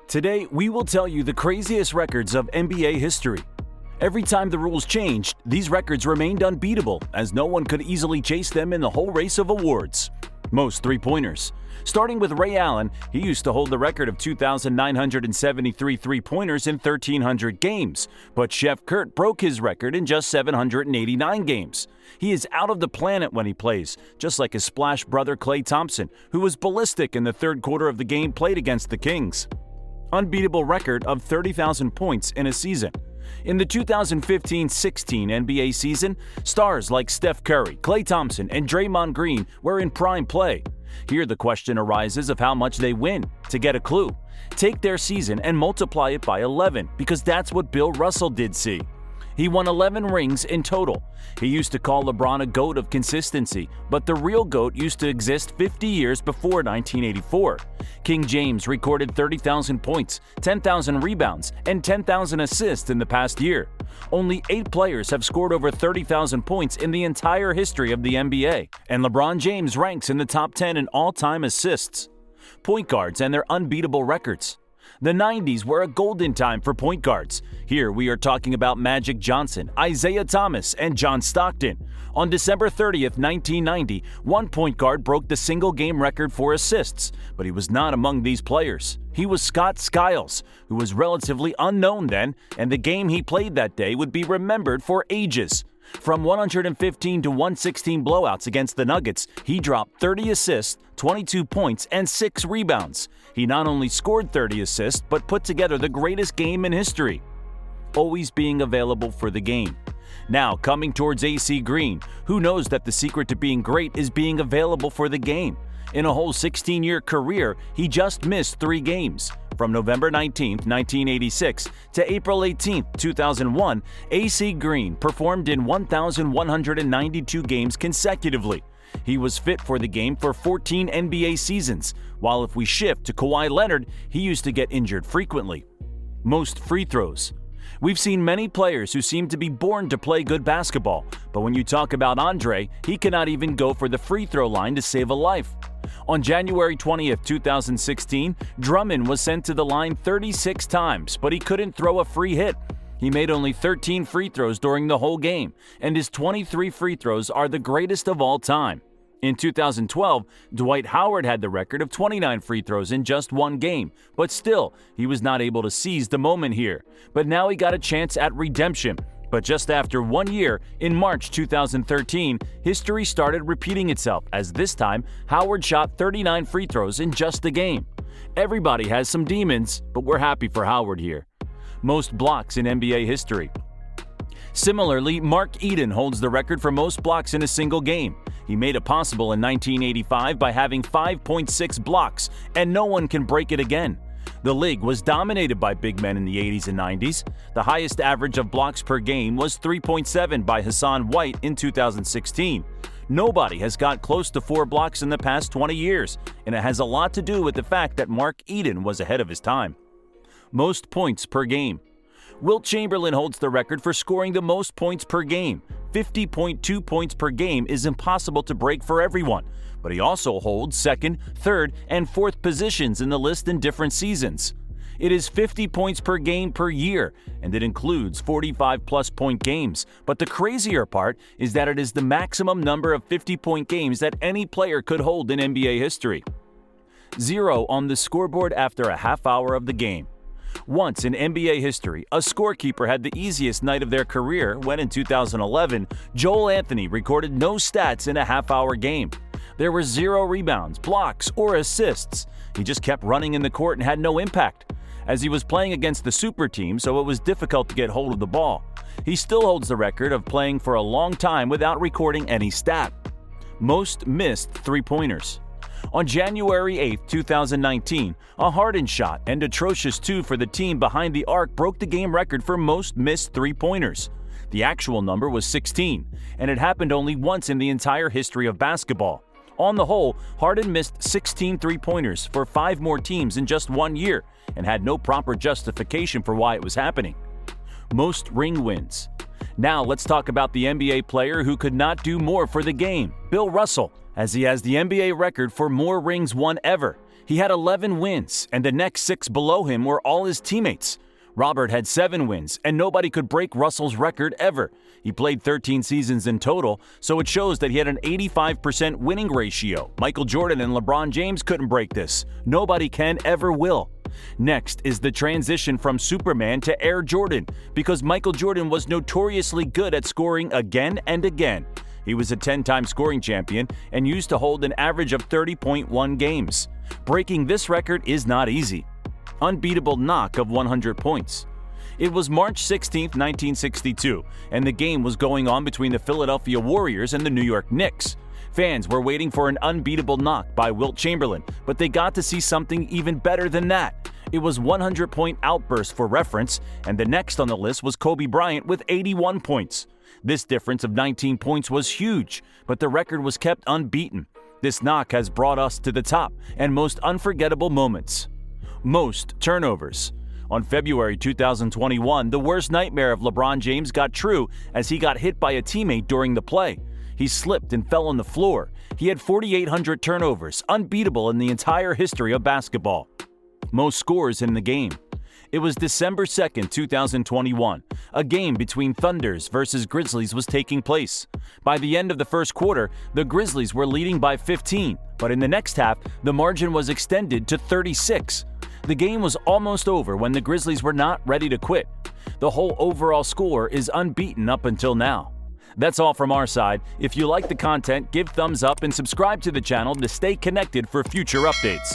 Today, we will tell you the craziest records of NBA history. Every time the rules changed, these records remained unbeatable, as no one could easily chase them in the whole race of awards. Most three-pointers. Starting with Ray Allen, he used to hold the record of 2,973 three-pointers in 1,300 games, but Chef Kurt broke his record in just 789 games. He is out of the planet when he plays, just like his splash brother Klay Thompson, who was ballistic in the third quarter of the game played against the Kings. Unbeatable record of 30,000 points in a season. In the 2015-16 NBA season, stars like Steph Curry, Klay Thompson, and Draymond Green were in prime play. Here the question arises of how much they win. To get a clue, take their season and multiply it by 11, because that's what Bill Russell did see. He won 11 rings in total. He used to call LeBron a GOAT of consistency, but the real GOAT used to exist 50 years before 1984. King James recorded 30,000 points, 10,000 rebounds, and 10,000 assists in the past year. Only 8 players have scored over 30,000 points in the entire history of the NBA, and LeBron James ranks in the top 10 in all-time assists. Point guards and their unbeatable records. The 90s were a golden time for point guards. Here we are talking about Magic Johnson, Isaiah Thomas, and John Stockton. On December 30th, 1990, one point guard broke the single-game record for assists, but he was not among these players. He was Scott Skiles, who was relatively unknown then, and the game he played that day would be remembered for ages. From 115 to 116 blowouts against the Nuggets, he dropped 30 assists, 22 points, and 6 rebounds. He not only scored 30 assists, but put together the greatest game in history. Always being available for the game. Now, coming towards AC Green, who knows that the secret to being great is being available for the game? In a whole 16-year career, he just missed 3 games. From November 19, 1986 to April 18, 2001, AC Green performed in 1,192 games consecutively. He was fit for the game for 14 NBA seasons, while if we shift to Kawhi Leonard, he used to get injured frequently. Most free throws. We've seen many players who seem to be born to play good basketball, but when you talk about Andre, he cannot even go for the free throw line to save a life. On January 20th, 2016, Drummond was sent to the line 36 times, but he couldn't throw a free hit. He made only 13 free throws during the whole game, and his 23 free throws are the greatest of all time. In 2012, Dwight Howard had the record of 29 free throws in just one game, but still, he was not able to seize the moment here. But now he got a chance at redemption. But just after 1 year, in March 2013, history started repeating itself, as this time, Howard shot 39 free throws in just a game. Everybody has some demons, but we're happy for Howard here. Most blocks in NBA history. Similarly, Mark Eden holds the record for most blocks in a single game. He made it possible in 1985 by having 5.6 blocks, and no one can break it again. The league was dominated by big men in the 80s and 90s. The highest average of blocks per game was 3.7 by Hassan White in 2016. Nobody has got close to 4 blocks in the past 20 years, and it has a lot to do with the fact that Mark Eden was ahead of his time. Most points per game. Wilt Chamberlain holds the record for scoring the most points per game. 50.2 points per game is impossible to break for everyone, but he also holds second, third, and fourth positions in the list in different seasons. It is 50 points per game per year, and it includes 45-plus point games, but the crazier part is that it is the maximum number of 50-point games that any player could hold in NBA history. 0 on the scoreboard after a half hour of the game. Once in NBA history, a scorekeeper had the easiest night of their career when in 2011, Joel Anthony recorded no stats in a half-hour game. There were 0 rebounds, blocks, or assists. He just kept running in the court and had no impact, as he was playing against the super team, so it was difficult to get hold of the ball. He still holds the record of playing for a long time without recording any stat. Most missed three-pointers. On January 8, 2019, a Harden shot and atrocious 2 for the team behind the arc broke the game record for most missed three-pointers. The actual number was 16, and it happened only once in the entire history of basketball. On the whole, Harden missed 16 three-pointers for 5 more teams in just 1 year and had no proper justification for why it was happening. Most ring wins. Now let's talk about the NBA player who could not do more for the game, Bill Russell, as he has the NBA record for more rings won ever. He had 11 wins, and the next 6 below him were all his teammates. Robert had 7 wins, and nobody could break Russell's record ever. He played 13 seasons in total, so it shows that he had an 85% winning ratio. Michael Jordan and LeBron James couldn't break this. Nobody can, ever will. Next is the transition from Superman to Air Jordan, because Michael Jordan was notoriously good at scoring again and again. He was a 10-time scoring champion and used to hold an average of 30.1 games. Breaking this record is not easy. Unbeatable knock of 100 points. It was March 16, 1962, and the game was going on between the Philadelphia Warriors and the New York Knicks. Fans were waiting for an unbeatable knock by Wilt Chamberlain, but they got to see something even better than that. It was 100-point outburst for reference, and the next on the list was Kobe Bryant with 81 points. This difference of 19 points was huge, but the record was kept unbeaten. This knock has brought us to the top and most unforgettable moments. Most turnovers. On February 2021, the worst nightmare of LeBron James got true as he got hit by a teammate during the play. He slipped and fell on the floor. He had 4,800 turnovers, unbeatable in the entire history of basketball. Most scores in the game. It was December 2nd, 2021. A game between Thunders versus Grizzlies was taking place. By the end of the first quarter, the Grizzlies were leading by 15, but in the next half, the margin was extended to 36. The game was almost over when the Grizzlies were not ready to quit. The whole overall score is unbeaten up until now. That's all from our side. If you like the content, give thumbs up and subscribe to the channel to stay connected for future updates.